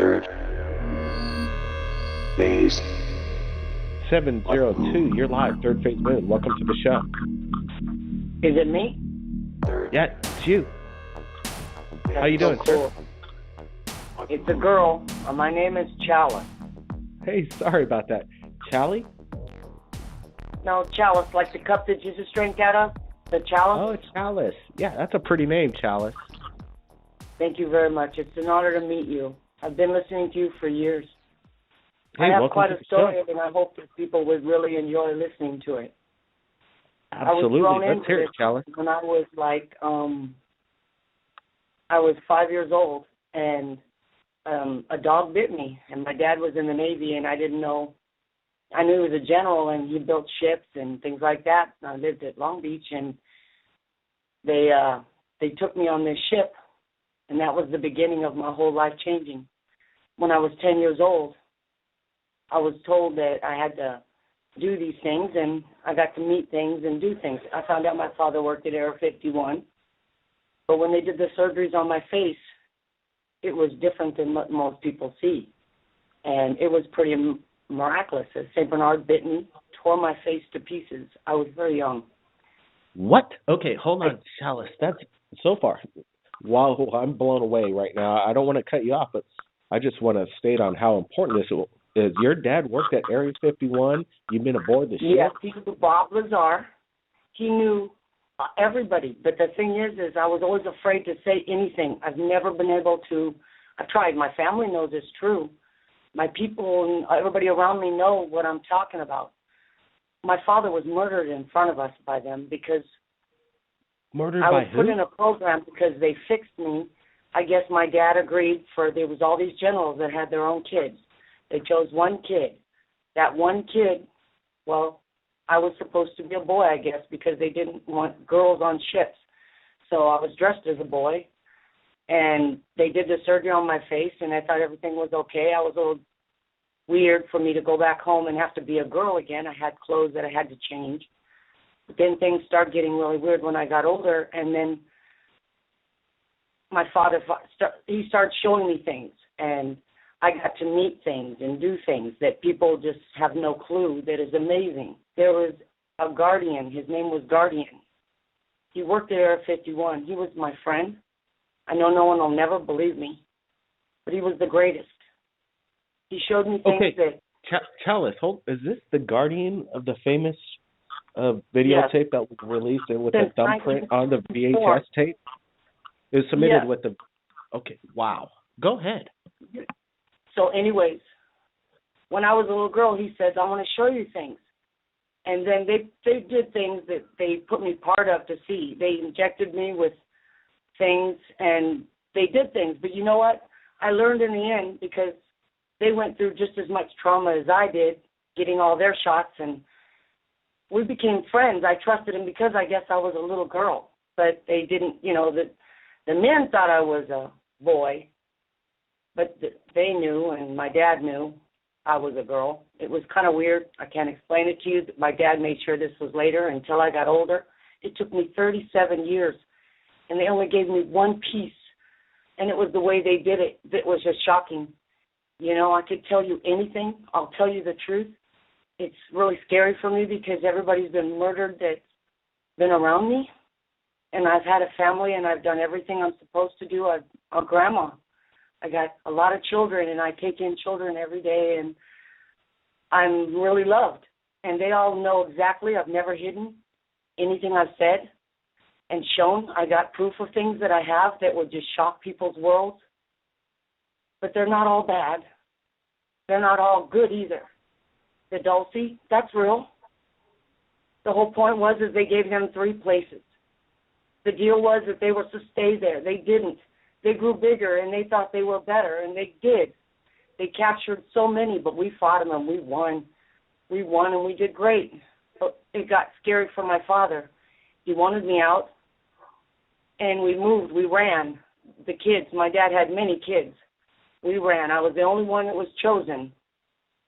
Third phase. 702, you're live, Third Phase Moon. Welcome to the show. Is it me? Yeah, it's you. That's How you doing, cool. sir? It's a girl. My name is Chalice. Hey, sorry about that. Charlie? No, Chalice, like the cup that Jesus drank out of? The chalice? Oh, Chalice. Yeah, that's a pretty name, Chalice. Thank you very much. It's an honor to meet you. I've been listening to you for years. Hey, I have welcome quite to a the story, show. and I hope that people would really enjoy listening to it. Absolutely. I was thrown Let's into hear it, it Chalice. when I was I was 5 years old, and a dog bit me, and my dad was in the Navy, and I didn't know. I knew he was a general, and he built ships and things like that. I lived at Long Beach, and they took me on this ship, and that was the beginning of my whole life changing. When I was 10 years old, I was told that I had to do these things, and I got to meet things and do things. I found out my father worked at Area 51, but when they did the surgeries on my face, it was different than what most people see, and it was pretty miraculous. St. Bernard bit me, tore my face to pieces. I was very young. What? Okay, hold on, Chalice. That's so far. Wow, I'm blown away right now. I don't want to cut you off, but I just want to state on how important this is. Your dad worked at Area 51. You've been aboard the ship? Yes, he was Bob Lazar. He knew everybody. But the thing is I was always afraid to say anything. I've never been able to. I've tried. My family knows it's true. My people and everybody around me know what I'm talking about. My father was murdered in front of us by them because Murdered I by was who? put in a program because they fixed me. I guess my dad agreed there was all these generals that had their own kids. They chose one kid. That one kid, well, I was supposed to be a boy, I guess, because they didn't want girls on ships. So I was dressed as a boy, and they did the surgery on my face, and I thought everything was okay. I was a little weird for me to go back home and have to be a girl again. I had clothes that I had to change. But then things started getting really weird when I got older, and then my father, he started showing me things, and I got to meet things and do things that people just have no clue that is amazing. There was a guardian. His name was Guardian. He worked at Area 51. He was my friend. I know no one will never believe me, but he was the greatest. He showed me things that... Chalice, is this the Guardian of the famous videotape that was released with the thumbprint on the VHS tape? It was submitted with the... Okay, wow. Go ahead. So anyways, when I was a little girl, he says, I want to show you things. And then they did things that they put me part of to see. They injected me with things, and they did things. But you know what? I learned in the end because they went through just as much trauma as I did, getting all their shots, and we became friends. I trusted him because I guess I was a little girl. But they didn't, the men thought I was a boy, but they knew, and my dad knew I was a girl. It was kind of weird. I can't explain it to you. My dad made sure this was later until I got older. It took me 37 years, and they only gave me one piece, and it was the way they did it that was just shocking. I could tell you anything. I'll tell you the truth. It's really scary for me because everybody's been murdered that's been around me, and I've had a family, and I've done everything I'm supposed to do. I'm a grandma. I got a lot of children, and I take in children every day, and I'm really loved. And they all know exactly. I've never hidden anything I've said and shown. I got proof of things that I have that would just shock people's worlds. But they're not all bad. They're not all good either. The Dulcie, that's real. The whole point was is they gave them 3 places. The deal was that they were to stay there. They didn't. They grew bigger, and they thought they were better, and they did. They captured so many, but we fought them, and we won. We won, and we did great. But it got scary for my father. He wanted me out, and we moved. We ran. The kids, my dad had many kids. We ran. I was the only one that was chosen.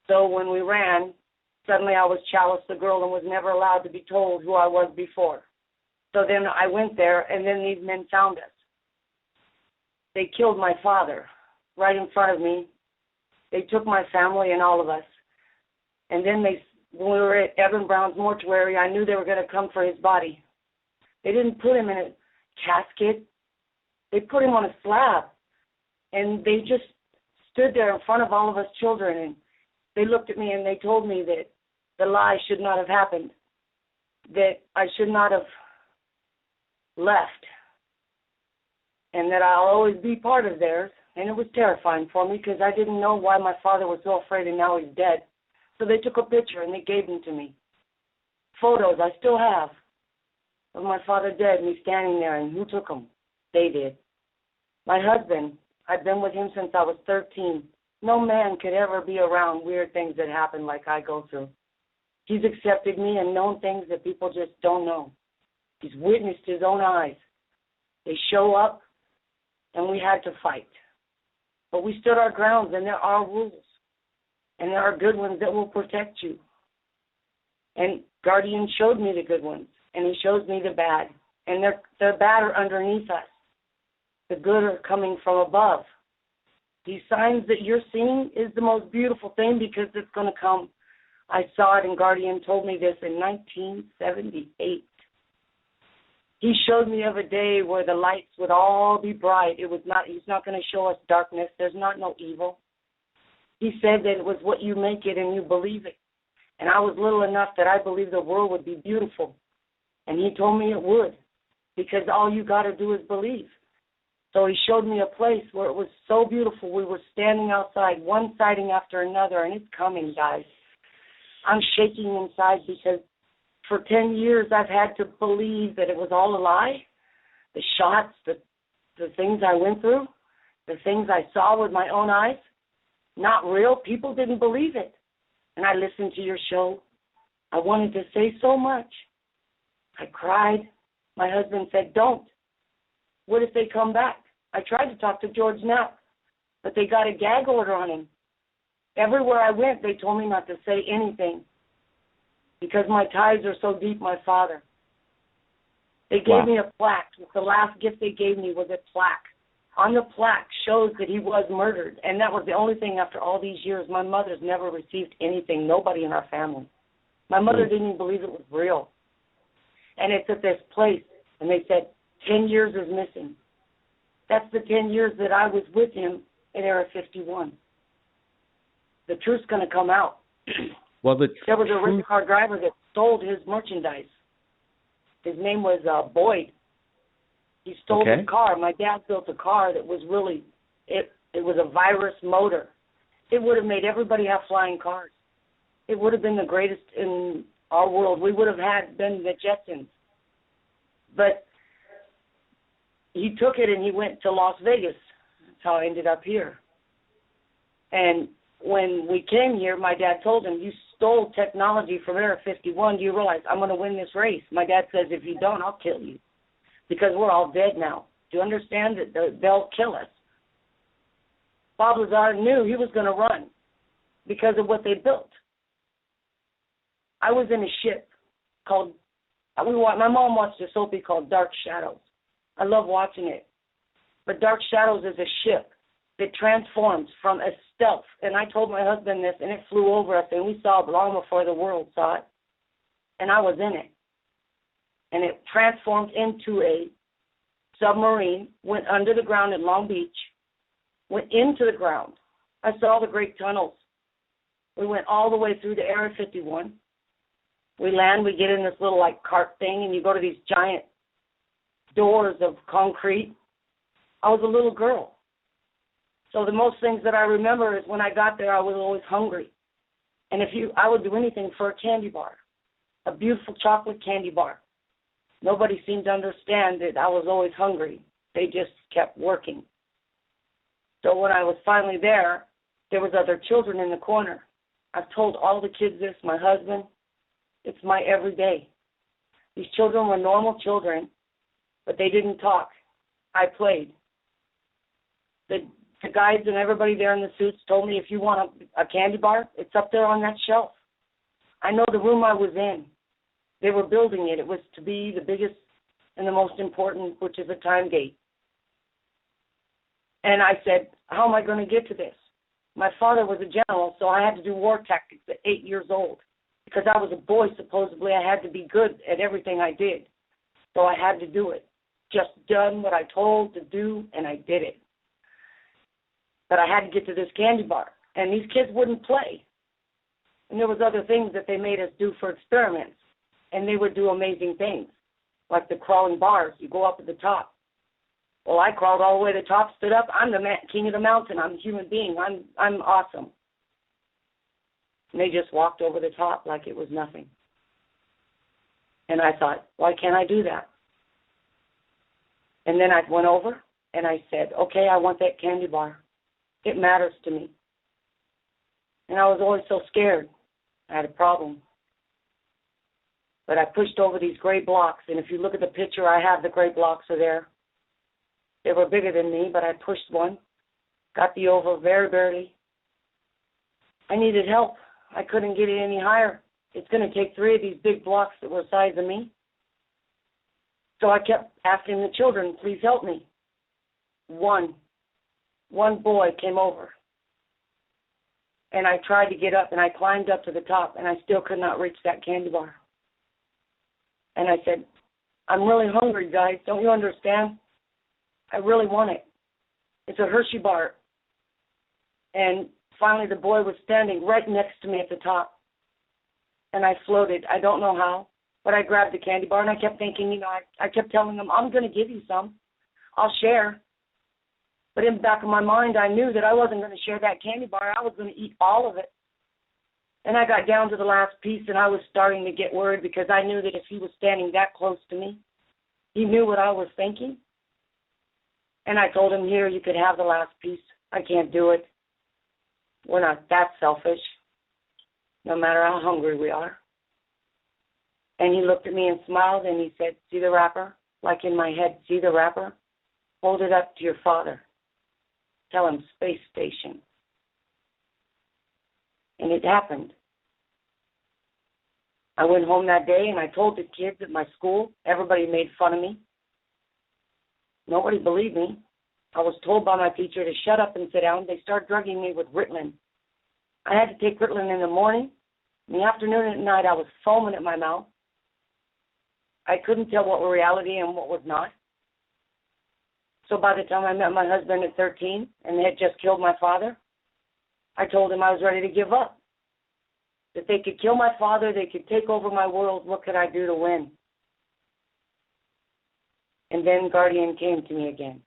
So when we ran, suddenly I was Chalice the girl and was never allowed to be told who I was before. So then I went there, and then these men found us. They killed my father right in front of me, They took my family and all of us. And then when we were at Evan Brown's mortuary, I knew they were going to come for his body. They didn't put him in a casket. They put him on a slab. And they just stood there in front of all of us children, and they looked at me and they told me that the lie should not have happened, that I should not have left, and that I'll always be part of theirs. And it was terrifying for me because I didn't know why my father was so afraid, and now he's dead. So they took a picture and they gave them to me. Photos I still have of my father dead, me standing there, and who took them? They did. My husband, I've been with him since I was 13. No man could ever be around weird things that happen like I go through. He's accepted me and known things that people just don't know. He's witnessed his own eyes. They show up, and we had to fight. But we stood our grounds, and there are rules. And there are good ones that will protect you. And Guardian showed me the good ones, and he shows me the bad. And the bad are underneath us. The good are coming from above. These signs that you're seeing is the most beautiful thing because it's going to come. I saw it, and Guardian told me this in 1978. He showed me of a day where the lights would all be bright. He's not going to show us darkness. There's no evil. He said that it was what you make it and you believe it. And I was little enough that I believed the world would be beautiful. And he told me it would, because all you got to do is believe. So he showed me a place where it was so beautiful. We were standing outside, one sighting after another, and it's coming, guys. I'm shaking inside because for 10 years I've had to believe that it was all a lie. The shots, the things I went through, the things I saw with my own eyes, not real. People didn't believe it. And I listened to your show. I wanted to say so much. I cried. My husband said, don't. What if they come back? I tried to talk to George Knapp, but they got a gag order on him. Everywhere I went, they told me not to say anything because my ties are so deep, my father. They gave me a plaque. The last gift they gave me was a plaque. On the plaque shows that he was murdered, and that was the only thing after all these years. My mother's never received anything, nobody in our family. My mother didn't even believe it was real. And it's at this place, and they said 10 years is missing. That's the 10 years that I was with him at Area 51. The truth's going to come out. Well, there was a rental car driver that stole his merchandise. His name was Boyd. He stole his car. My dad built a car that was really, it was a virus motor. It would have made everybody have flying cars. It would have been the greatest in our world. We would have been the Jetsons. But he took it and he went to Las Vegas. That's how I ended up here. And when we came here, my dad told him, you stole technology from Area 51. Do you realize I'm going to win this race? My dad says, if you don't, I'll kill you because we're all dead now. Do you understand that they'll kill us? Bob Lazar knew he was going to run because of what they built. I was in a ship called, my mom watched a soapie called Dark Shadows. I love watching it. But Dark Shadows is a ship that transforms from a stealth. And I told my husband this, and it flew over us, and we saw it long before the world saw it. And I was in it. And it transformed into a submarine, went under the ground in Long Beach, went into the ground. I saw the great tunnels. We went all the way through to Area 51. We land, we get in this little, cart thing, and you go to these giant doors of concrete. I was a little girl. So the most things that I remember is when I got there, I was always hungry. And I would do anything for a candy bar, a beautiful chocolate candy bar. Nobody seemed to understand that I was always hungry. They just kept working. So when I was finally there was other children in the corner. I've told all the kids this, my husband. It's my everyday. These children were normal children, but they didn't talk. I played. The guys and everybody there in the suits told me if you want a candy bar, it's up there on that shelf. I know the room I was in. They were building it. It was to be the biggest and the most important, which is a time gate. And I said, how am I going to get to this? My father was a general, so I had to do war tactics at 8 years old. Because I was a boy, supposedly I had to be good at everything I did. So I had to do it. Just done what I told to do, and I did it. But I had to get to this candy bar, and these kids wouldn't play. And there was other things that they made us do for experiments, and they would do amazing things, like the crawling bars. You go up to the top. Well, I crawled all the way to the top, stood up. I'm the king of the mountain. I'm a human being. I'm awesome. And they just walked over the top like it was nothing. And I thought, why can't I do that? And then I went over and I said, okay, I want that candy bar. It matters to me. And I was always so scared. I had a problem. But I pushed over these gray blocks, and if you look at the picture I have, the gray blocks are there. They were bigger than me, but I pushed one, got the over very barely. I needed help. I couldn't get it any higher. It's going to take 3 of these big blocks that were the size of me. So I kept asking the children, please help me. One boy came over. And I tried to get up, and I climbed up to the top, and I still could not reach that candy bar. And I said, I'm really hungry, guys. Don't you understand? I really want it. It's a Hershey bar. And finally the boy was standing right next to me at the top. And I floated. I don't know how, but I grabbed the candy bar, and I kept thinking, I kept telling him, I'm going to give you some. I'll share. But in the back of my mind, I knew that I wasn't going to share that candy bar. I was going to eat all of it. And I got down to the last piece, and I was starting to get worried because I knew that if he was standing that close to me, he knew what I was thinking. And I told him, here, you could have the last piece. I can't do it. We're not that selfish, no matter how hungry we are. And he looked at me and smiled, and he said, see the wrapper? Like in my head, see the wrapper? Hold it up to your father. Tell him space station. And it happened. I went home that day, and I told the kids at my school. Everybody made fun of me. Nobody believed me. I was told by my teacher to shut up and sit down. They started drugging me with Ritalin. I had to take Ritalin in the morning. In the afternoon and at night, I was foaming at my mouth. I couldn't tell what was reality and what was not. So by the time I met my husband at 13 and they had just killed my father, I told him I was ready to give up. If they could kill my father, they could take over my world. What could I do to win? And then Guardian came to me again.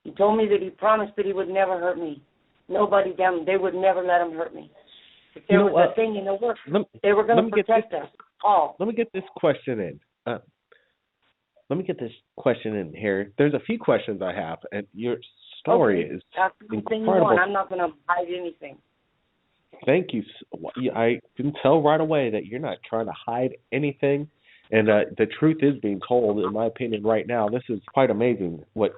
He told me that he promised that he would never hurt me. Nobody, they would never let him hurt me. If there was a thing in the work, they were going to protect us all. Let me get this question in. Here. There's a few questions I have, and your story is incredible. I'm not going to hide anything. Thank you. I can tell right away that you're not trying to hide anything, and the truth is being told, in my opinion, right now. This is quite amazing what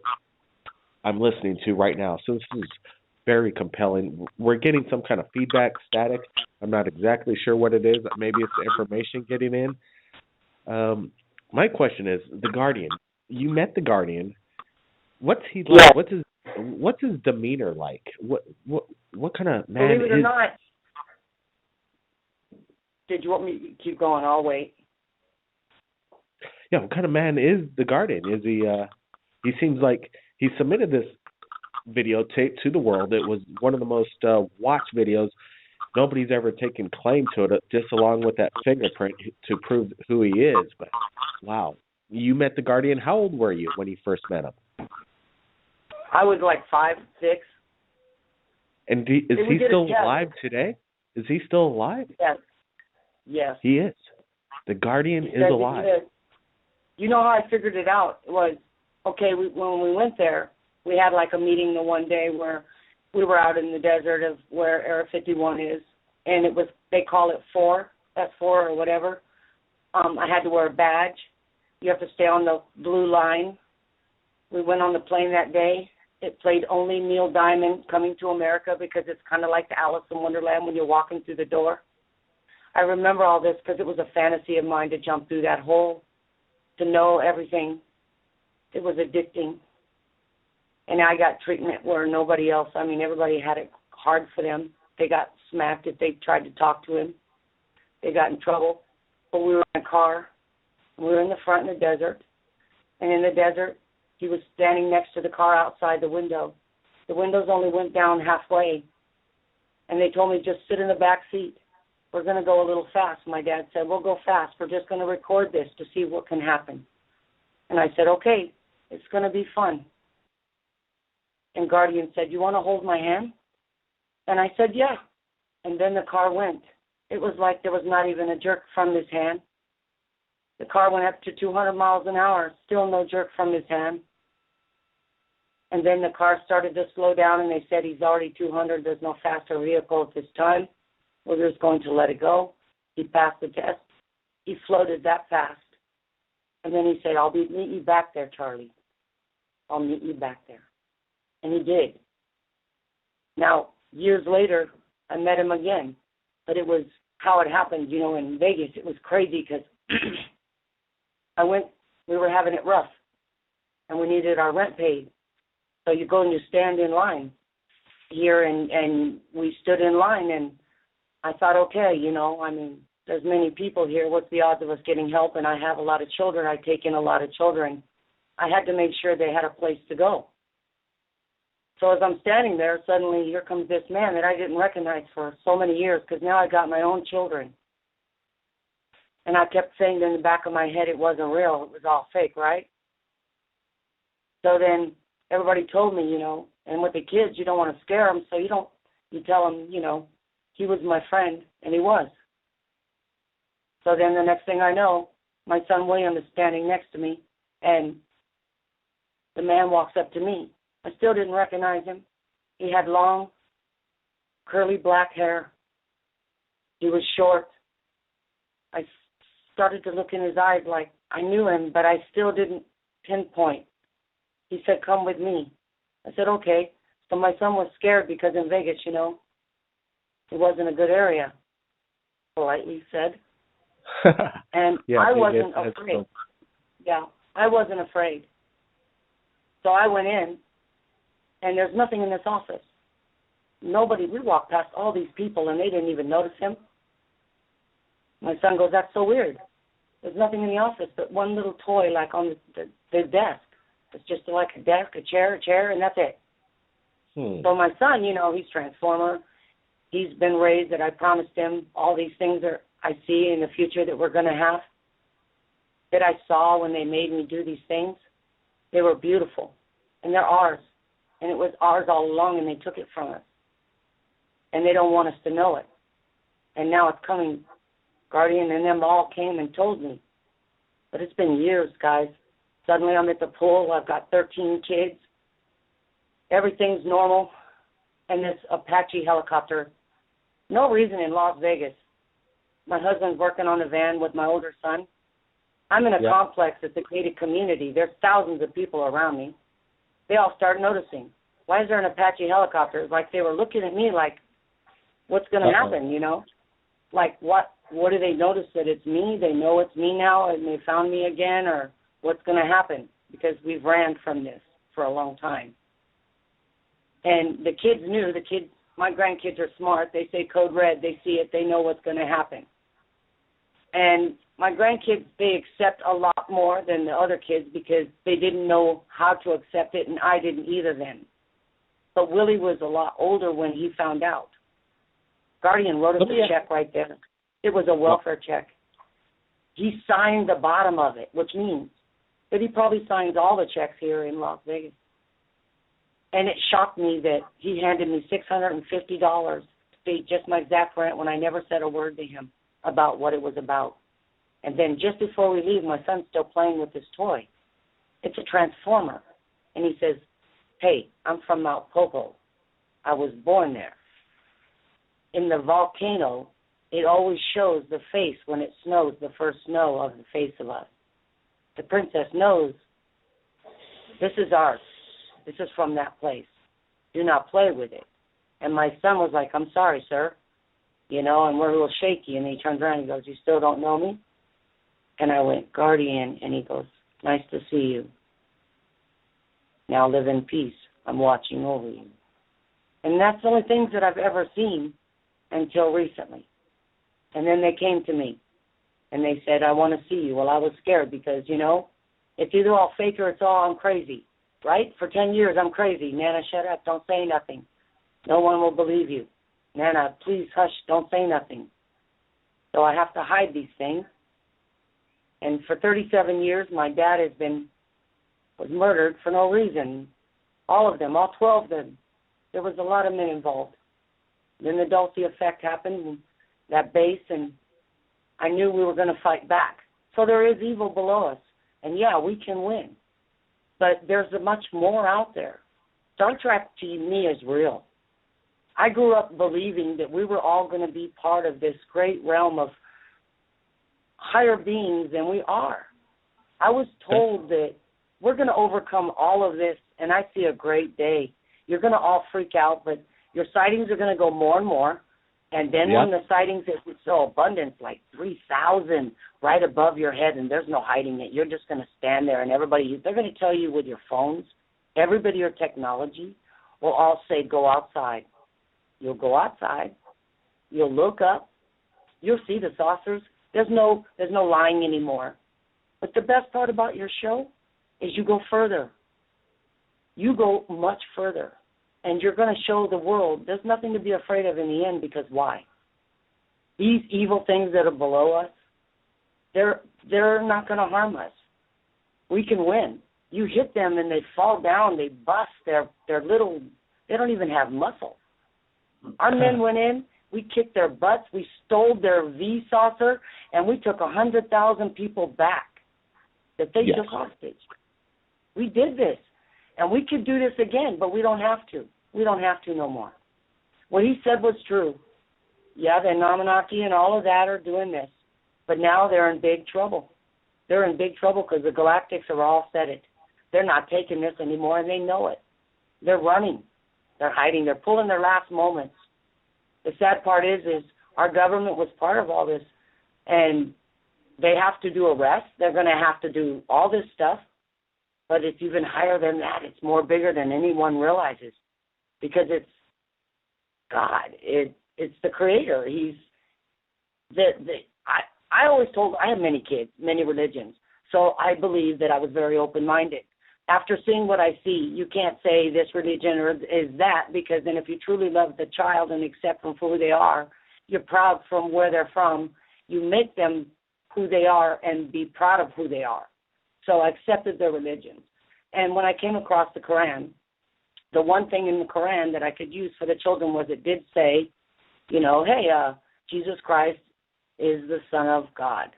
I'm listening to right now. So this is very compelling. We're getting some kind of feedback, static. I'm not exactly sure what it is. Maybe it's the information getting in. My question is, the Guardian. You met the Guardian. What's he like? Yes. What's his demeanor like? What kind of man Believe it or is? not. Did you want me to keep going? I'll wait. Yeah, what kind of man is the Guardian? Is he? He seems like he submitted this videotape to the world. It was one of the most watched videos. Nobody's ever taken claim to it, just along with that fingerprint to prove who he is. But wow, you met the Guardian. How old were you when you first met him? I was like 5, 6. And is he still alive today? Is he still alive? Yes. Yes. He is. The Guardian is alive. You know how I figured it out? It was, okay, when we went there, we had like a meeting the one day where we were out in the desert of where Area 51 is, and it was, they call it F4 or whatever. I had to wear a badge. You have to stay on the blue line. We went on the plane that day. It played only Neil Diamond, Coming to America, because it's kind of like the Alice in Wonderland when you're walking through the door. I remember all this because it was a fantasy of mine to jump through that hole, to know everything. It was addicting. And I got treatment where nobody else, everybody had it hard for them. They got smacked if they tried to talk to him. They got in trouble. But we were in a car. We were in the front in the desert. And in the desert, he was standing next to the car outside the window. The windows only went down halfway. And they told me, just sit in the back seat. We're going to go a little fast. My dad said, we'll go fast. We're just going to record this to see what can happen. And I said, okay, it's going to be fun. And Guardian said, you want to hold my hand? And I said, yeah. And then the car went. It was like there was not even a jerk from his hand. The car went up to 200 miles an hour, still no jerk from his hand. And then the car started to slow down, and they said he's already 200. There's no faster vehicle at this time. We're just going to let it go. He passed the test. He floated that fast. And then he said, I'll meet you back there, Charlie. I'll meet you back there. And he did. We years later, I met him again. But it was how it happened, in Vegas. It was crazy because we were having it rough, and we needed our rent paid. So you go and you stand in line here, and we stood in line, and I thought, okay, there's many people here. What's the odds of us getting help? And I have a lot of children. I take in a lot of children. I had to make sure they had a place to go. So as I'm standing there, suddenly here comes this man that I didn't recognize for so many years, because now I got my own children. And I kept saying in the back of my head it wasn't real. It was all fake, right? So then everybody told me, and with the kids, you don't want to scare them, so you tell them, he was my friend, and he was. So then the next thing I know, my son William is standing next to me, and the man walks up to me. I still didn't recognize him. He had long, curly black hair. He was short. I started to look in his eyes like I knew him, but I still didn't pinpoint. He said, come with me. I said, okay. So my son was scared because in Vegas, it wasn't a good area, politely said. And yeah, I wasn't afraid. Yeah, I wasn't afraid. So I went in, and there's nothing in this office. Nobody. We walked past all these people, and they didn't even notice him. My son goes, that's so weird. There's nothing in the office but one little toy like on the desk. It's just like a desk, a chair, and that's it. So my son, he's Transformer. He's been raised that I promised him all these things that I see in the future that we're going to have, that I saw when they made me do these things. They were beautiful, and they're ours. And it was ours all along, and they took it from us. And they don't want us to know it. And now it's coming. Guardian and them all came and told me. But it's been years, guys. Suddenly I'm at the pool. I've got 13 kids. Everything's normal. And this Apache helicopter, no reason in Las Vegas. My husband's working on a van with my older son. I'm in a complex that's a gated community. There's thousands of people around me. They all start noticing. Why is there an Apache helicopter? It's like they were looking at me like, what's going to happen, Like, what do they notice that it's me? They know it's me now and they found me again, or what's going to happen? Because we've ran from this for a long time. And the kids knew. My grandkids are smart. They say code red. They see it. They know what's going to happen. And my grandkids, they accept a lot more than the other kids because they didn't know how to accept it, and I didn't either then. But Willie was a lot older when he found out. Guardian wrote us a check right there. It was a welfare check. He signed the bottom of it, which means that he probably signs all the checks here in Las Vegas. And it shocked me that he handed me $650 to pay just my exact rent when I never said a word to him about what it was about. And then just before we leave, my son's still playing with this toy. It's a transformer. And he says, hey, I'm from Mount Popo. I was born there. In the volcano, it always shows the face when it snows, the first snow of the face of us. The princess knows this is ours. This is from that place. Do not play with it. And my son was like, I'm sorry, sir. And we're a little shaky. And he turns around and goes, you still don't know me? And I went, Guardian. And he goes, nice to see you. Now live in peace. I'm watching over you. And that's the only things that I've ever seen until recently. And then they came to me, and they said, I want to see you. Well, I was scared because, it's either all fake or it's all I'm crazy, right? For 10 years, I'm crazy. Nana, shut up. Don't say nothing. No one will believe you. Nana, please hush. Don't say nothing. So I have to hide these things. And for 37 years, my dad was murdered for no reason. All of them, all 12 of them. There was a lot of men involved. Then the Dulce effect happened, that base, and I knew we were going to fight back. So there is evil below us. And, yeah, we can win. But there's much more out there. Star Trek to me is real. I grew up believing that we were all going to be part of this great realm of higher beings than we are. I was told that we're going to overcome all of this, and I see a great day. You're going to all freak out, but your sightings are going to go more and more. And then when the sightings is so abundant, like 3,000 right above your head, and there's no hiding it. You're just going to stand there, and they're going to tell you with your phones, everybody, your technology will all say, go outside. You'll go outside. You'll look up. You'll see the saucers. There's no lying anymore. But the best part about your show is you go further. You go much further. And you're going to show the world there's nothing to be afraid of in the end, because why? These evil things that are below us, they're not going to harm us. We can win. You hit them and they fall down, they bust, they're little, they don't even have muscle. Our men went in, we kicked their butts, we stole their V saucer, and we took 100,000 people back that they took hostage. We did this. And we could do this again, but we don't have to. We don't have to no more. What he said was true. Yeah, the Anunnaki and all of that are doing this. But now they're in big trouble. They're in big trouble because the Galactics are all said it. They're not taking this anymore, and they know it. They're running. They're hiding. They're pulling their last moments. The sad part is our government was part of all this, and they have to do arrests. They're going to have to do all this stuff. But it's even higher than that. It's more bigger than anyone realizes, because it's God. It's the Creator. He's I always told, I have many kids, many religions, so I believe that I was very open-minded. After seeing what I see, you can't say this religion or is that, because then if you truly love the child and accept them for who they are, you're proud from where they're from, you make them who they are and be proud of who they are. So I accepted their religions. And when I came across the Quran, the one thing in the Quran that I could use for the children was it did say, hey, Jesus Christ is the Son of God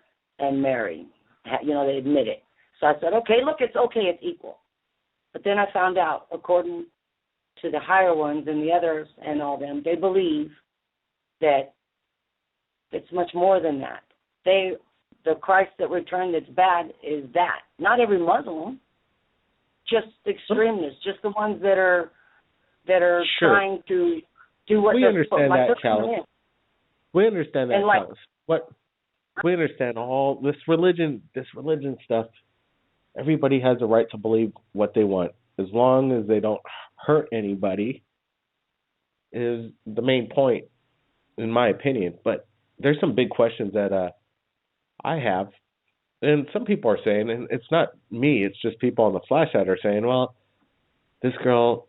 and Mary. They admit it. So I said, okay, look, it's okay, it's equal. But then I found out, according to the higher ones and the others and all them, they believe that it's much more than that. The Christ that returned that's bad is that. Not every Muslim, just extremists, just the ones that are trying to do what they're supposed to. We understand that, Chalice. We understand that, Chalice. We understand all this religion stuff. Everybody has a right to believe what they want, as long as they don't hurt anybody, is the main point, in my opinion. But there's some big questions that I have, and some people are saying, and it's not me, it's just people on the flashlight are saying, well, this girl,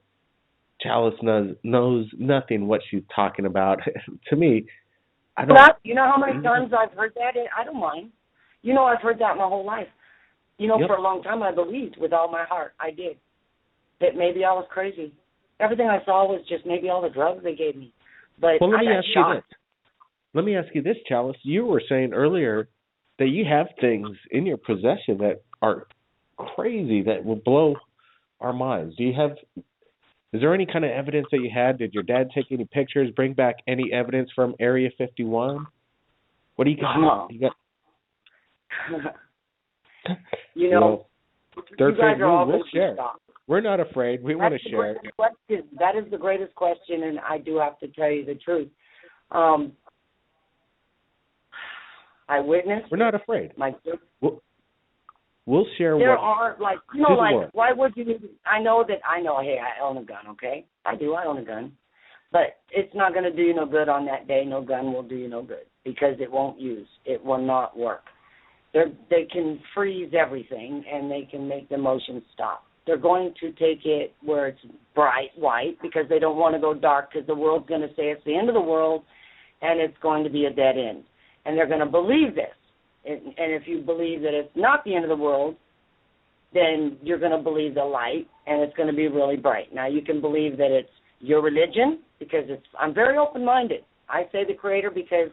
Chalice, knows nothing what she's talking about. To me, I don't... You know how many times I've heard that? I don't mind. I've heard that my whole life. For a long time I believed with all my heart. I did. That maybe I was crazy. Everything I saw was just maybe all the drugs they gave me. But well, let me ask you this, Chalice. You were saying earlier that you have things in your possession that are crazy, that will blow our minds. Is there any kind of evidence that you had? Did your dad take any pictures, bring back any evidence from Area 51? What do you got? Third Phase Moon, we'll share. We're not afraid. We want to share. That is the greatest question, and I do have to tell you the truth. I witnessed. We're not afraid. We'll share. There are why would you? I know. Hey, I own a gun. Okay, I do. I own a gun, But it's not going to do you no good on that day. No gun will do you no good because it won't use. It will not work. They can freeze everything, and they can make the motion stop. They're going to take it where it's bright white because they don't want to go dark because the world's going to say it's the end of the world and it's going to be a dead end. And they're going to believe this. And if you believe that it's not the end of the world, then you're going to believe the light, and it's going to be really bright. Now, you can believe that it's your religion because I'm very open-minded. I say the Creator because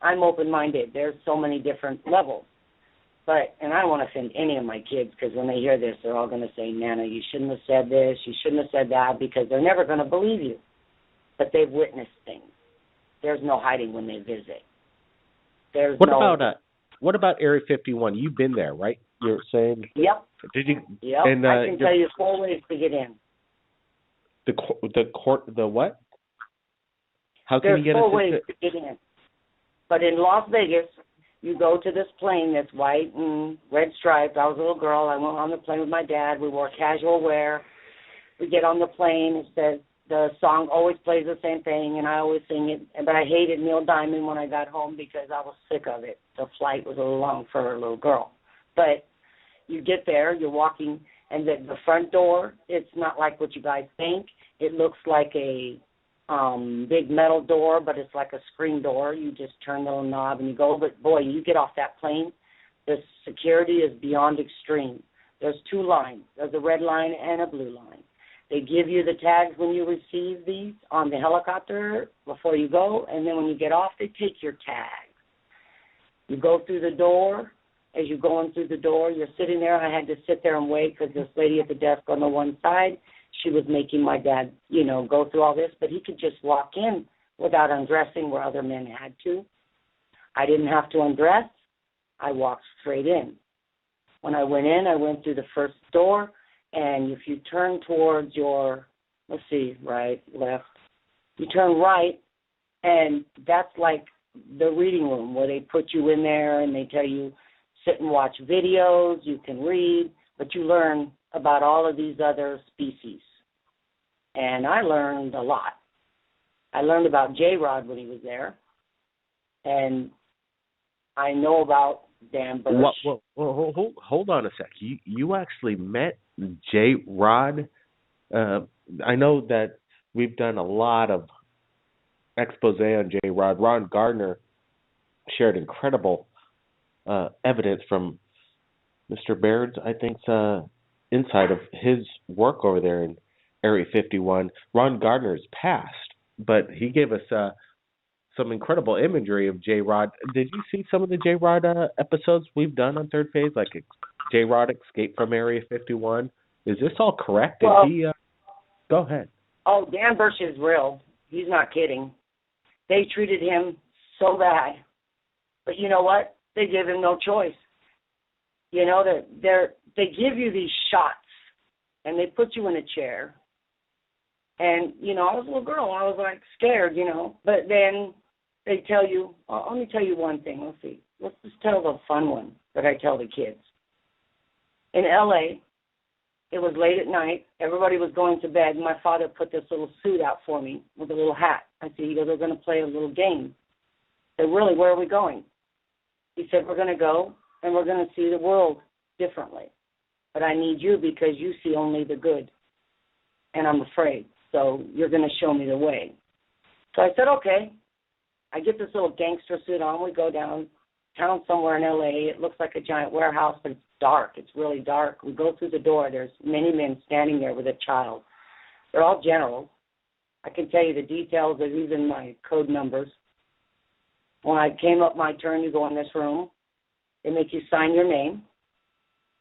I'm open-minded. There's so many different levels. And I don't want to offend any of my kids because when they hear this, they're all going to say, Nana, you shouldn't have said this, you shouldn't have said that, because they're never going to believe you. But they've witnessed things. There's no hiding when they visit. What about Area 51? You've been there, right? You're saying? Yep. Did you? Yep. And, I can tell you 4 ways to get in. The what? How can There's you get 4 ways to get in. But in Las Vegas, you go to this plane that's white and red striped. I was a little girl. I went on the plane with my dad. We wore casual wear. We get on the plane. It says the song always plays the same thing, and I always sing it. But I hated Neil Diamond when I got home because I was sick of it. The flight was a little long for a little girl. But you get there, you're walking, and the front door, it's not like what you guys think. It looks like a big metal door, but it's like a screen door. You just turn the little knob and you go. But, boy, you get off that plane, the security is beyond extreme. There's 2 lines. There's a red line and a blue line. They give you the tags when you receive these on the helicopter before you go, and then when you get off, they take your tags. You go through the door. As you're going through the door, you're sitting there. I had to sit there and wait because this lady at the desk on the one side, she was making my dad, go through all this, but he could just walk in without undressing where other men had to. I didn't have to undress. I walked straight in. When I went in, I went through the first door, and if you turn towards right, left, you turn right, and that's like the reading room where they put you in there and they tell you sit and watch videos, you can read, but you learn about all of these other species. And I learned a lot. I learned about J-Rod when he was there, and I know about Dan Burch. Hold on a sec. You actually met J-Rod? I know that we've done a lot of expose on J-Rod. Ron Gardner shared incredible evidence from Mr. Baird's, I think, inside of his work over there in Area 51. Ron Gardner's passed, but he gave us some incredible imagery of J-Rod. Did you see some of the J-Rod episodes we've done on Third Phase, like J-Rod Escape from Area 51? Is this all correct? Well, go ahead. Oh, Dan Burch is real. He's not kidding. They treated him so bad. But you know what? They gave him no choice. They give you these shots, and they put you in a chair. And, I was a little girl. I was, scared, But then they tell you, let me tell you one thing. Let's see. Let's just tell the fun one that I tell the kids. In L.A., it was late at night. Everybody was going to bed. And my father put this little suit out for me with a little hat. I said, he goes, we're going to play a little game. I said, really, where are we going? He said, we're going to go and we're going to see the world differently. But I need you because you see only the good. And I'm afraid. So you're going to show me the way. So I said, okay. I get this little gangster suit on. We go downtown somewhere in L.A. It looks like a giant warehouse, but it's dark. It's really dark. We go through the door. There's many men standing there with a child. They're all generals. I can tell you the details of even my code numbers. When I came up my turn, you go in this room. They make you sign your name.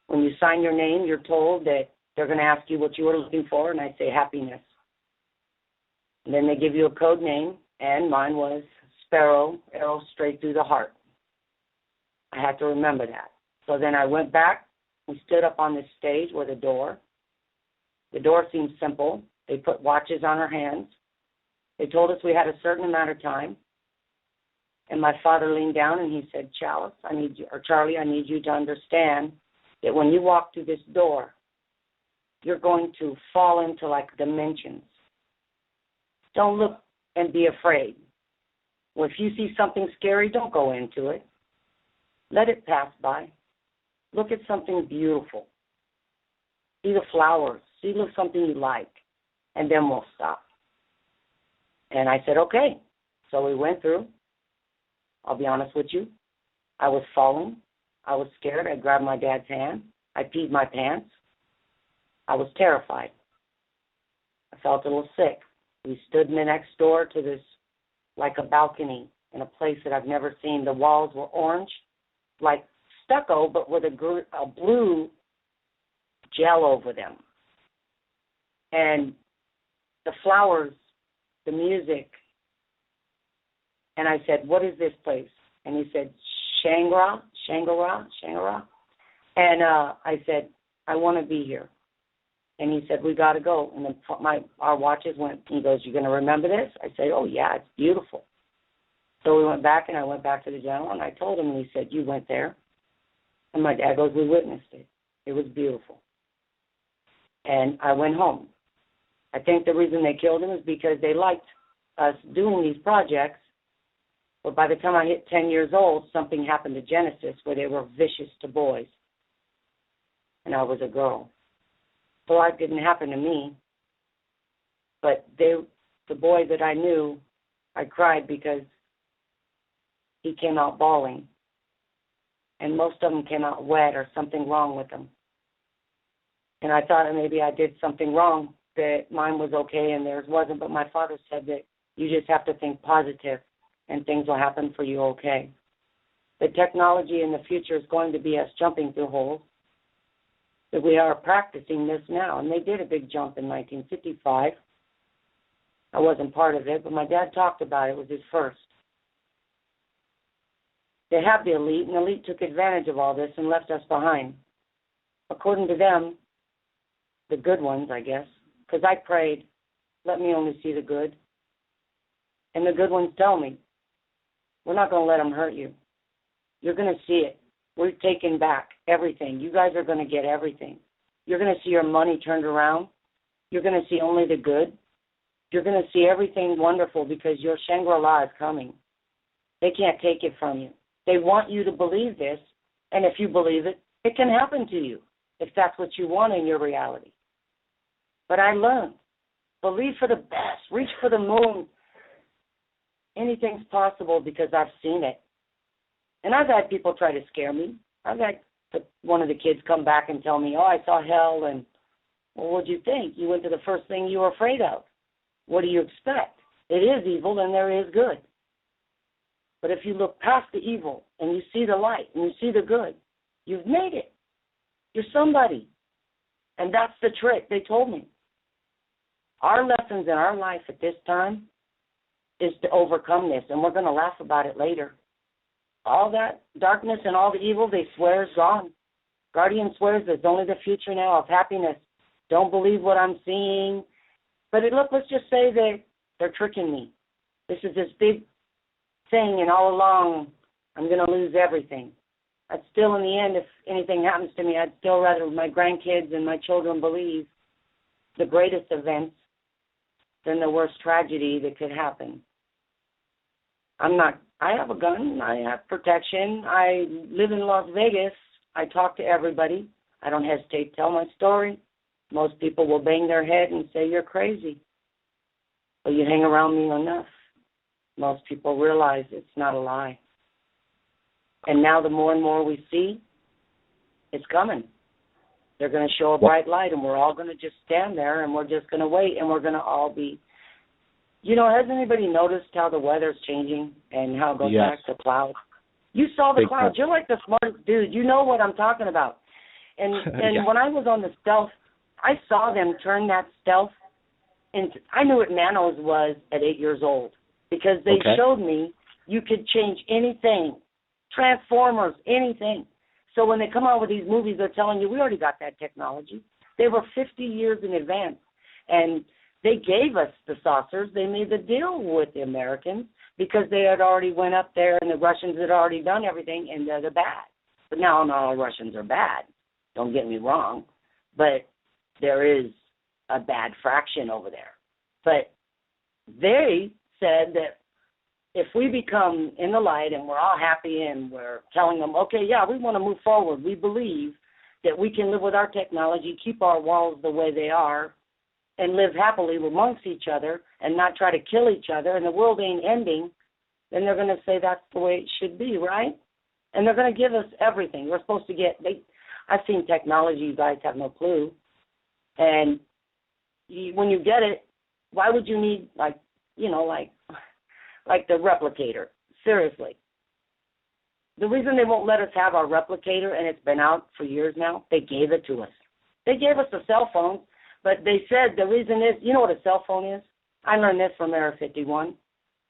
When you sign your name, you're told that they're going to ask you what you were looking for, and I say happiness. And then they give you a code name, and mine was Sparrow, arrow straight through the heart. I had to remember that. So then I went back and stood up on this stage with a door. The door seemed simple. They put watches on our hands. They told us we had a certain amount of time. And my father leaned down and he said, Charlie, I need you to understand that when you walk through this door, you're going to fall into like dimensions. Don't look and be afraid. Well, if you see something scary, don't go into it. Let it pass by. Look at something beautiful. See the flowers. See something you like. And then we'll stop. And I said, okay. So we went through. I'll be honest with you. I was falling. I was scared. I grabbed my dad's hand. I peed my pants. I was terrified. I felt a little sick. We stood in the next door to this, like a balcony in a place that I've never seen. The walls were orange, like stucco, but with a blue gel over them. And the flowers, the music. And I said, what is this place? And he said, Shangri-La. And I said, I want to be here. And he said, we got to go. And then our watches went. He goes, you going to remember this? I said, oh, yeah, it's beautiful. So we went back, and I went back to the general, and I told him, and he said, you went there? And my dad goes, we witnessed it. It was beautiful. And I went home. I think the reason they killed him is because they liked us doing these projects. But by the time I hit 10 years old, something happened to Genesis where they were vicious to boys. And I was a girl. So life didn't happen to me. But the boy that I knew, I cried because he came out bawling. And most of them came out wet or something wrong with them. And I thought maybe I did something wrong, that mine was okay and theirs wasn't. But my father said that you just have to think positive and things will happen for you okay. The technology in the future is going to be us jumping through holes. That we are practicing this now. And they did a big jump in 1955. I wasn't part of it, but my dad talked about it. It was his first. They have the elite, and the elite took advantage of all this and left us behind. According to them, the good ones, I guess, because I prayed, let me only see the good. And the good ones tell me, we're not going to let them hurt you. You're going to see it. We're taking back everything. You guys are going to get everything. You're going to see your money turned around. You're going to see only the good. You're going to see everything wonderful because your Shangri-La is coming. They can't take it from you. They want you to believe this, and if you believe it, it can happen to you if that's what you want in your reality. But I learned, believe for the best, reach for the moon. Anything's possible because I've seen it. And I've had people try to scare me. I've had one of the kids come back and tell me, oh, I saw hell, and, well, what'd you think? You went to the first thing you were afraid of. What do you expect? It is evil and there is good. But if you look past the evil and you see the light and you see the good, you've made it. You're somebody. And that's the trick they told me. Our lessons in our life at this time is to overcome this, and we're going to laugh about it later. All that darkness and all the evil, they swear is gone. Guardian swears there's only the future now of happiness. Don't believe what I'm seeing. But look, let's just say they're tricking me. This is this big thing, and all along I'm going to lose everything. I'd still, in the end, if anything happens to me, I'd still rather my grandkids and my children believe the greatest events than the worst tragedy that could happen. I have a gun. I have protection. I live in Las Vegas. I talk to everybody. I don't hesitate to tell my story. Most people will bang their head and say, you're crazy. But you hang around me enough. Most people realize it's not a lie. And now the more and more we see, it's coming. They're going to show a bright light, and we're all going to just stand there, and we're just going to wait, and we're going to all be. Has anybody noticed how the weather's changing and how it goes back to clouds? You saw the clouds. You're like the smartest dude. You know what I'm talking about. And when I was on the stealth, I saw them turn that stealth into, I knew what nanos was at 8 years old because they showed me you could change anything, Transformers, anything. So when they come out with these movies, they're telling you, we already got that technology. They were 50 years in advance. And they gave us the saucers. They made the deal with the Americans because they had already went up there and the Russians had already done everything, and they're the bad. But now not all Russians are bad. Don't get me wrong. But there is a bad fraction over there. But they said that if we become in the light and we're all happy and we're telling them, okay, yeah, we want to move forward, we believe that we can live with our technology, keep our walls the way they are, and live happily amongst each other and not try to kill each other, and the world ain't ending, then they're going to say that's the way it should be, right? And they're going to give us everything. We're supposed to get, I've seen technology, you guys have no clue. And when you get it, why would you need, like the replicator? Seriously. The reason they won't let us have our replicator, and it's been out for years now, they gave it to us. They gave us a cell phone, but they said the reason is, you know what a cell phone is? I learned this from Area 51.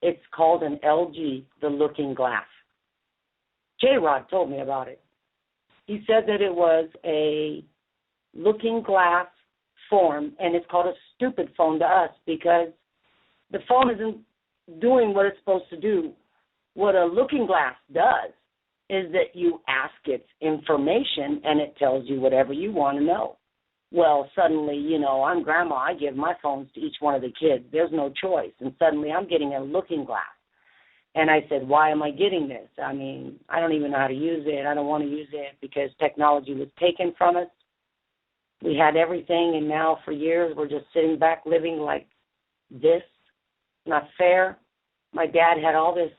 It's called an LG, the looking glass. J-Rod told me about it. He said that it was a looking glass form, and it's called a stupid phone to us because the phone isn't doing what it's supposed to do. What a looking glass does is that you ask its information, and it tells you whatever you want to know. Well, suddenly, I'm grandma. I give my phones to each one of the kids. There's no choice. And suddenly I'm getting a looking glass. And I said, why am I getting this? I mean, I don't even know how to use it. I don't want to use it because technology was taken from us. We had everything, and now for years we're just sitting back living like this. Not fair. My dad had all this.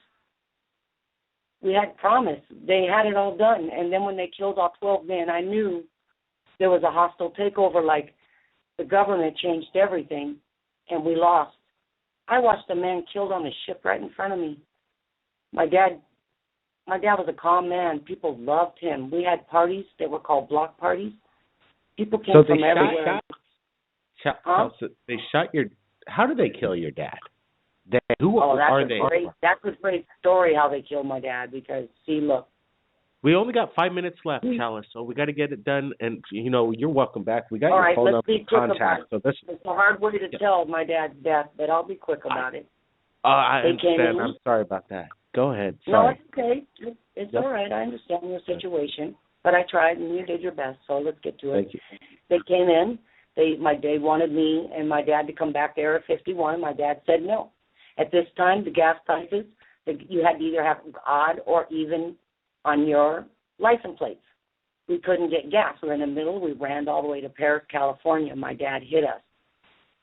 We had promise. They had it all done. And then when they killed all 12 men, I knew there was a hostile takeover, like the government changed everything, and we lost. I watched a man killed on a ship right in front of me. My dad was a calm man. People loved him. We had parties that were called block parties. People came from everywhere. So they shot your. How did they kill your dad? Who are they? That's a great story how they killed my dad. Because look. We only got 5 minutes left, Chalice, so we got to get it done. And you're welcome back. We got your phone number and contact. So it's a hard way to tell my dad's death, but I'll be quick about it. I understand. I'm sorry about that. Go ahead. Sorry. No, it's okay. It's all right. I understand your situation, but I tried and you did your best. So let's get to it. Thank you. They came in. They wanted me and my dad to come back there at 51. My dad said no. At this time, the gas prices, you had to either have odd or even on your license plates. We couldn't get gas. We were in the middle. We ran all the way to Paris, California. My dad hit us.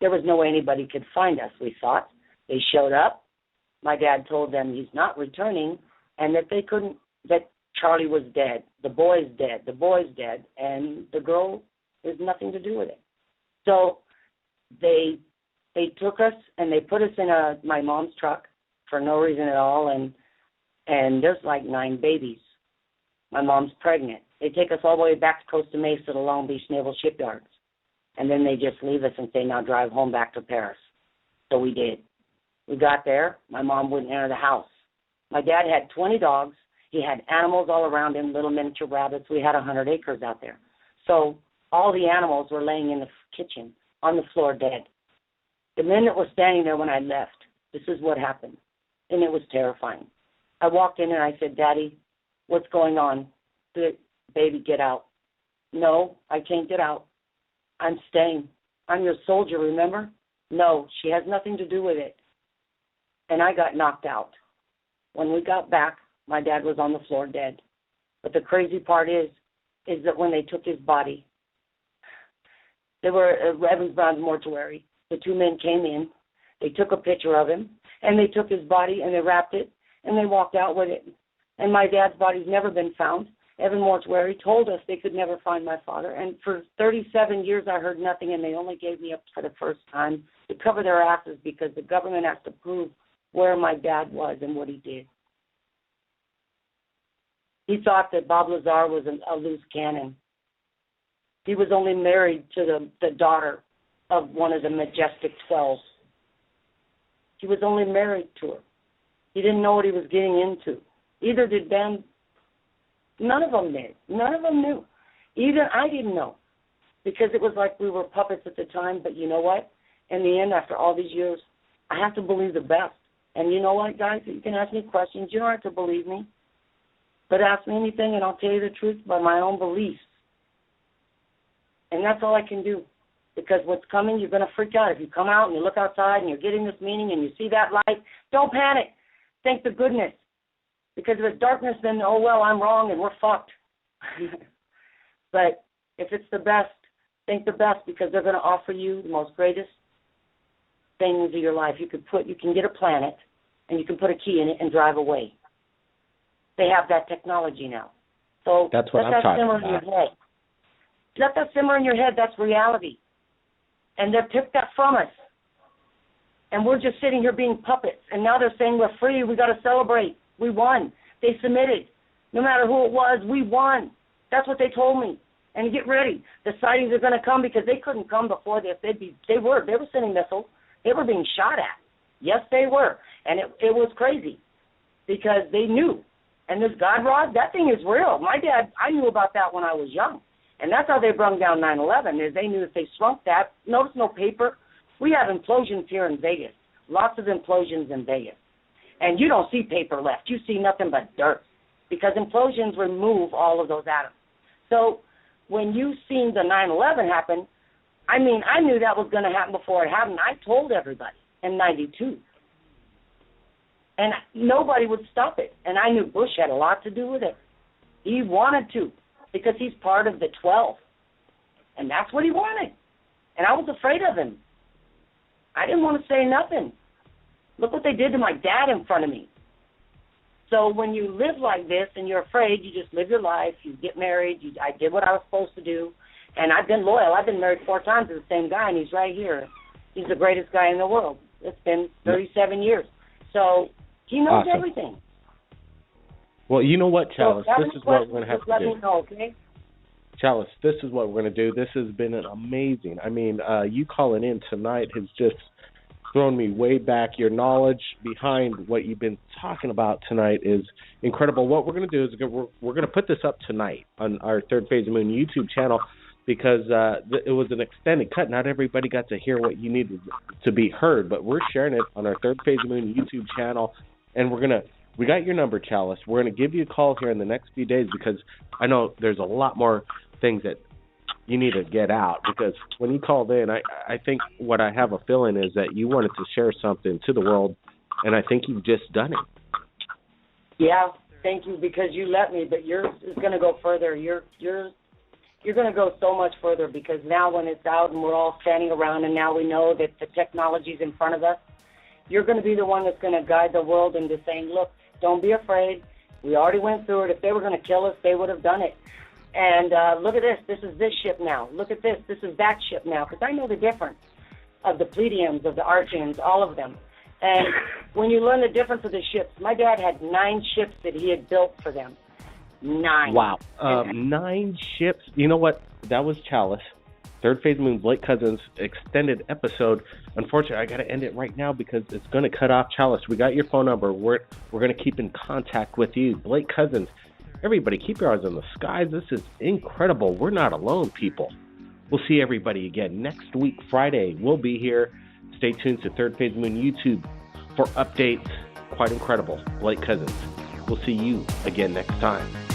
There was no way anybody could find us, we thought. They showed up. My dad told them he's not returning and that that Charlie was dead. The boy's dead, and the girl has nothing to do with it. So they took us and they put us in my mom's truck for no reason at all, and there's like 9 babies. My mom's pregnant. They take us all the way back to Costa Mesa to Long Beach Naval Shipyards. And then they just leave us and say, now drive home back to Paris. So we did. We got there. My mom wouldn't enter the house. My dad had 20 dogs. He had animals all around him, little miniature rabbits. We had 100 acres out there. So all the animals were laying in the kitchen on the floor dead. The men that were standing there when I left, this is what happened. And it was terrifying. I walked in and I said, Daddy, what's going on? Baby, get out. No, I can't get out. I'm staying. I'm your soldier, remember? No, she has nothing to do with it. And I got knocked out. When we got back, my dad was on the floor dead. But the crazy part is that when they took his body, they were at Evans Brown's mortuary. The 2 men came in. They took a picture of him, and they took his body, and they wrapped it, and they walked out with it. And my dad's body's never been found. Evan Mortuary told us they could never find my father. And for 37 years, I heard nothing, and they only gave me up for the first time to cover their asses because the government has to prove where my dad was and what he did. He thought that Bob Lazar was a loose cannon. He was only married to the daughter of one of the Majestic 12. He was only married to her. He didn't know what he was getting into. Either did Ben. None of them did. None of them knew. Even I didn't know because it was like we were puppets at the time. But you know what? In the end, after all these years, I have to believe the best. And you know what, guys? You can ask me questions. You don't have to believe me. But ask me anything, and I'll tell you the truth by my own beliefs. And that's all I can do. because what's coming, you're going to freak out. If you come out and you look outside and you're getting this meaning and you see that light, don't panic. Thank the goodness. Because if it's darkness, then, oh, well, I'm wrong and we're fucked. But if it's the best, think the best, because they're going to offer you the most greatest things of your life. You can get a planet and you can put a key in it and drive away. They have that technology now. So that's what I'm talking about. In your head. Let that simmer in your head. That's reality. And they took that from us. And we're just sitting here being puppets. And now they're saying we're free. We got to celebrate. We won. They submitted. No matter who it was, we won. That's what they told me. And get ready. The sightings are going to come because they couldn't come before this. They were sending missiles. They were being shot at. Yes, they were. And it was crazy because they knew. And this God rod, that thing is real. My dad, I knew about that when I was young. And that's how they brung down 9/11, is they knew if they shrunk that, notice no paper. We have implosions here in Vegas, lots of implosions in Vegas. And you don't see paper left. You see nothing but dirt because implosions remove all of those atoms. So when you seen the 9/11 happen, I mean, I knew that was going to happen before it happened. I told everybody in 92. And nobody would stop it. And I knew Bush had a lot to do with it. He wanted to because he's part of the 12. And that's what he wanted. And I was afraid of him. I didn't want to say nothing. Look what they did to my dad in front of me. So when you live like this and you're afraid, you just live your life. You get married. I did what I was supposed to do. And I've been loyal. I've been married 4 times to the same guy, and he's right here. He's the greatest guy in the world. It's been 37 years. So he knows everything. Well, you know what, Chalice? So this is what we're going to have to do. Let me know, okay? Chalice, this is what we're going to do. This has been an amazing. I mean, you calling in tonight has just thrown me way back. Your knowledge behind what you've been talking about tonight is incredible. What we're going to do is we're going to put this up tonight on our Third Phase of Moon YouTube channel because it was an extended cut. Not everybody got to hear what you needed to be heard, but we're sharing it on our Third Phase of Moon YouTube channel, and we got your number, Chalice. We're going to give you a call here in the next few days because I know there's a lot more things that you need to get out, because when you called in, I think what I have a feeling is that you wanted to share something to the world, and I think you've just done it. Yeah, thank you, because you let me, but yours is going to go further. You're going to go so much further, because now when it's out and we're all standing around and now we know that the technology's in front of us, you're going to be the one that's going to guide the world into saying, look, don't be afraid. We already went through it. If they were going to kill us, they would have done it. And look at this. This is this ship now. Look at this. This is that ship now. Because I know the difference of the Pleiadians, of the Archeans, all of them. And when you learn the difference of the ships, my dad had 9 ships that he had built for them. 9. Wow. 9 ships. You know what? That was Chalice. Third Phase Moon, Blake Cousins, extended episode. Unfortunately, I got to end it right now because it's going to cut off. Chalice, we got your phone number. We're going to keep in contact with you. Blake Cousins, everybody, keep your eyes on the skies. This is incredible. We're not alone, people. We'll see everybody again next week, Friday. We'll be here. Stay tuned to Third Phase Moon YouTube for updates. Quite incredible. Blake Cousins. We'll see you again next time.